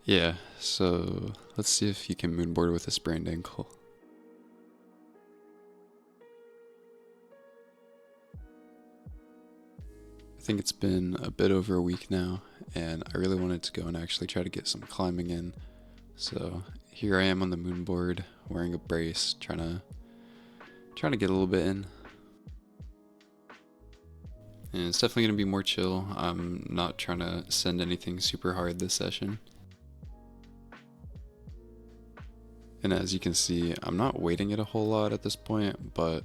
Yeah, so let's see if you can moonboard with a sprained ankle. I think it's been a bit over a week now, and I really wanted to go and actually try to get some climbing in. So here I am on the moonboard, wearing a brace, trying to get a little bit in. And it's definitely gonna be more chill. I'm not trying to send anything super hard this session. And as you can see, I'm not weighting it a whole lot at this point, but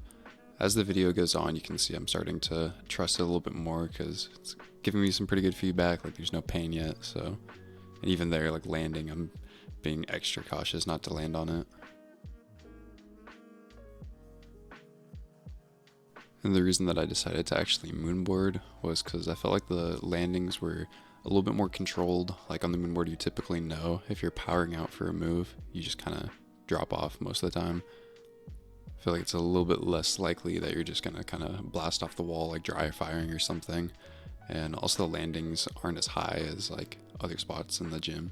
as the video goes on, you can see I'm starting to trust it a little bit more because it's giving me some pretty good feedback. Like there's no pain yet, so, and even there, like landing, I'm being extra cautious not to land on it. And the reason that I decided to actually moonboard was because I felt like the landings were a little bit more controlled. Like on the moonboard, you typically know if you're powering out for a move, you just kind of drop off most of the time. I feel like it's a little bit less likely that you're just gonna kind of blast off the wall like dry firing or something. And also the landings aren't as high as like other spots in the gym.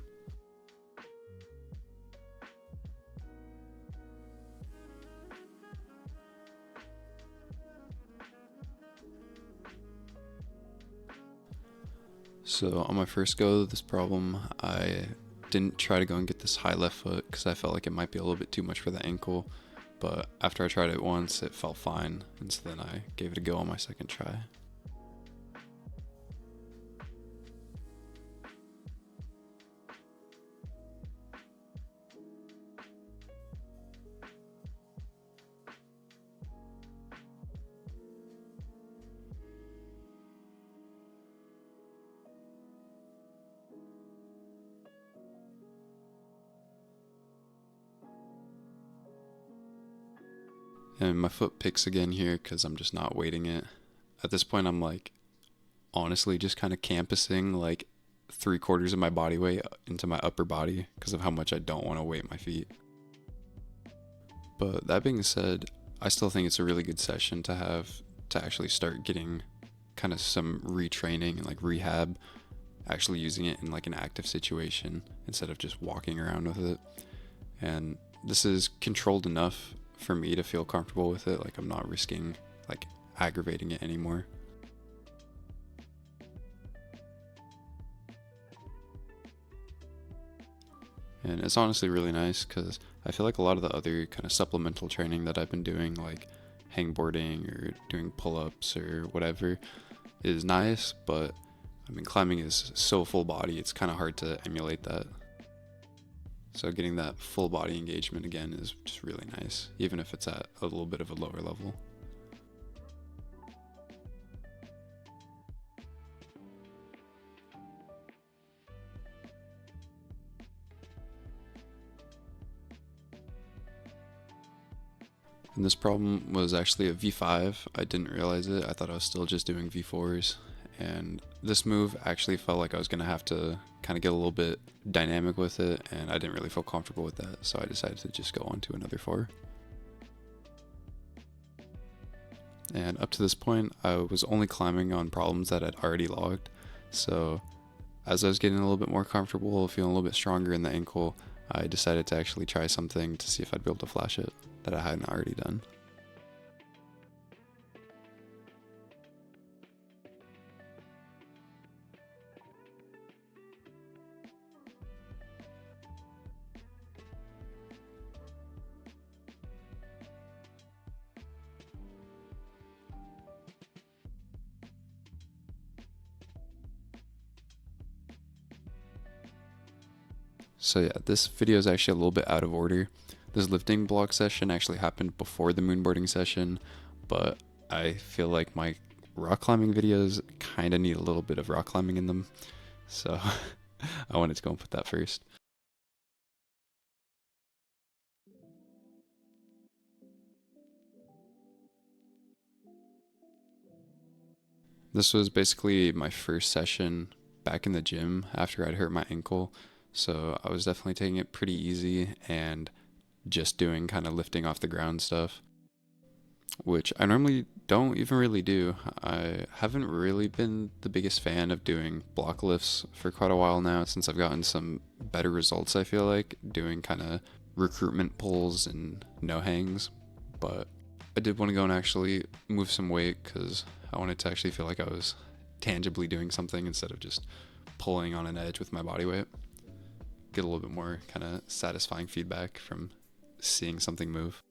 So on my first go of this problem, I didn't try to go and get this high left foot because I felt like it might be a little bit too much for the ankle. But after I tried it once, it felt fine, and so then I gave it a go on my second try. And my foot picks again here because I'm just not weighting it. At this point, I'm like honestly just kind of campusing like 3/4 of my body weight into my upper body because of how much I don't want to weight my feet. But that being said, I still think it's a really good session to have to actually start getting kind of some retraining and like rehab, actually using it in like an active situation instead of just walking around with it. And this is controlled enough for me to feel comfortable with it. Like I'm not risking like aggravating it anymore. And it's honestly really nice because I feel like a lot of the other kind of supplemental training that I've been doing, like hangboarding or doing pull-ups or whatever, is nice, but I mean climbing is so full body, it's kind of hard to emulate that. So getting that full body engagement again is just really nice, even if it's at a little bit of a lower level. And this problem was actually a V5. I didn't realize it. I thought I was still just doing V4s. And this move actually felt like I was going to have to kind of get a little bit dynamic with it, and I didn't really feel comfortable with that, so I decided to just go on to another 4. And up to this point, I was only climbing on problems that I'd already logged. So as I was getting a little bit more comfortable, feeling a little bit stronger in the ankle, I decided to actually try something to see if I'd be able to flash it that I hadn't already done. So yeah, this video is actually a little bit out of order. This lifting block session actually happened before the moonboarding session, but I feel like my rock climbing videos kind of need a little bit of rock climbing in them, so I wanted to go and put that first. This was basically my first session back in the gym after I'd hurt my ankle, so I was definitely taking it pretty easy and just doing kind of lifting off the ground stuff, which I normally don't even really do. I haven't really been the biggest fan of doing block lifts for quite a while now, since I've gotten some better results, I feel like, doing kind of recruitment pulls and no hangs. But I did want to go and actually move some weight because I wanted to actually feel like I was tangibly doing something instead of just pulling on an edge with my body weight. Get a little bit more kind of satisfying feedback from seeing something move.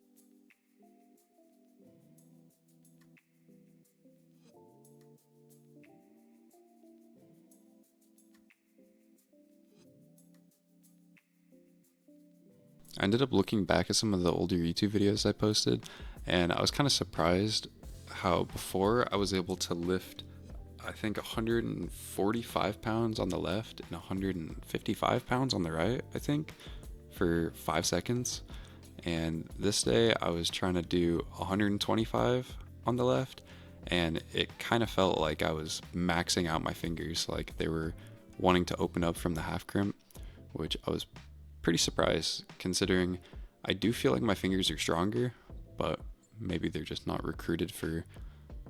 I ended up looking back at some of the older YouTube videos I posted, and I was kind of surprised how before I was able to lift, I think, 145 pounds on the left and 155 pounds on the right, I think, for 5 seconds. And this day I was trying to do 125 on the left, and it kind of felt like I was maxing out my fingers, like they were wanting to open up from the half crimp, which I was pretty surprised considering I do feel like my fingers are stronger, but maybe they're just not recruited for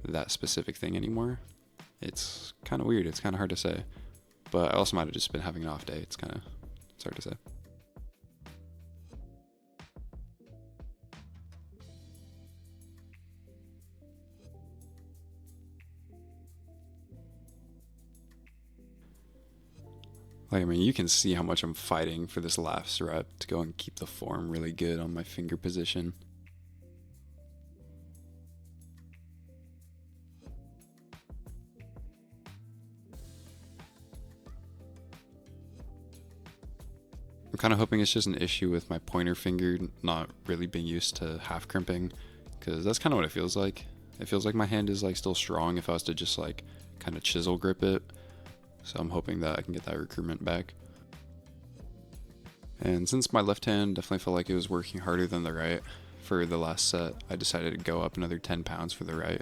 that specific thing anymore. It's kind of weird. It's kind of hard to say, but I also might have just been having an off day. It's hard to say. Like, I mean, you can see how much I'm fighting for this last rep to go and keep the form really good on my finger position. I'm kind of hoping it's just an issue with my pointer finger not really being used to half crimping, because that's kind of what it feels like. It feels like my hand is like still strong if I was to just like kind of chisel grip it. So I'm hoping that I can get that recruitment back. And since my left hand definitely felt like it was working harder than the right for the last set, I decided to go up another 10 pounds for the right.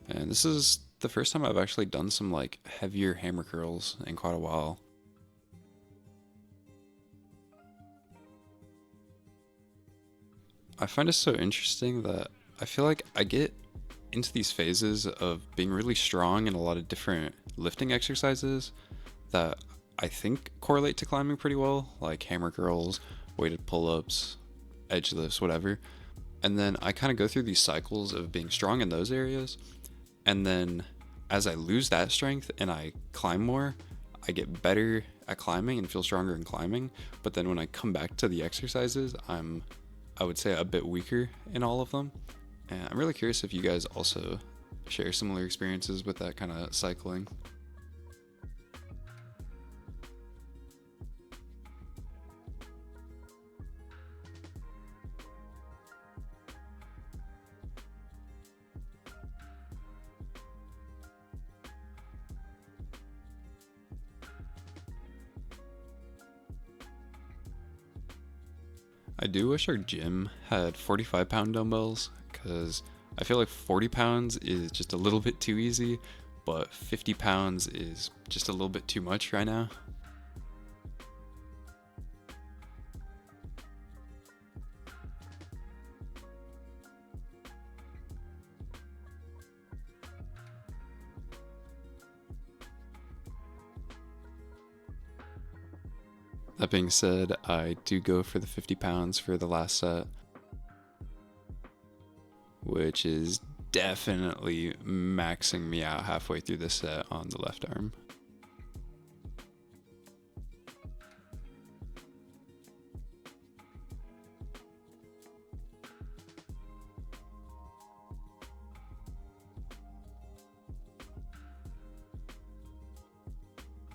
And this is the first time I've actually done some like heavier hammer curls in quite a while. I find it so interesting that I feel like I get into these phases of being really strong in a lot of different lifting exercises that I think correlate to climbing pretty well, like hammer curls, weighted pull-ups, edge lifts, whatever. And then I kind of go through these cycles of being strong in those areas, and then as I lose that strength and I climb more, I get better at climbing and feel stronger in climbing. But then when I come back to the exercises, I would say, a bit weaker in all of them. And I'm really curious if you guys also share similar experiences with that kind of cycling. I do wish our gym had 45-pound dumbbells, because I feel like 40 pounds is just a little bit too easy, but 50 pounds is just a little bit too much right now. That being said, I do go for the 50 pounds for the last set, which is definitely maxing me out halfway through the set on the left arm.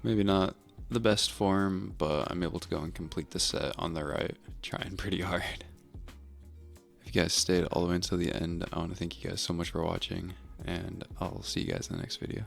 Maybe not the best form, but I'm able to go and complete the set on the right, trying pretty hard. If you guys stayed all the way until the end, I want to thank you guys so much for watching, and I'll see you guys in the next video.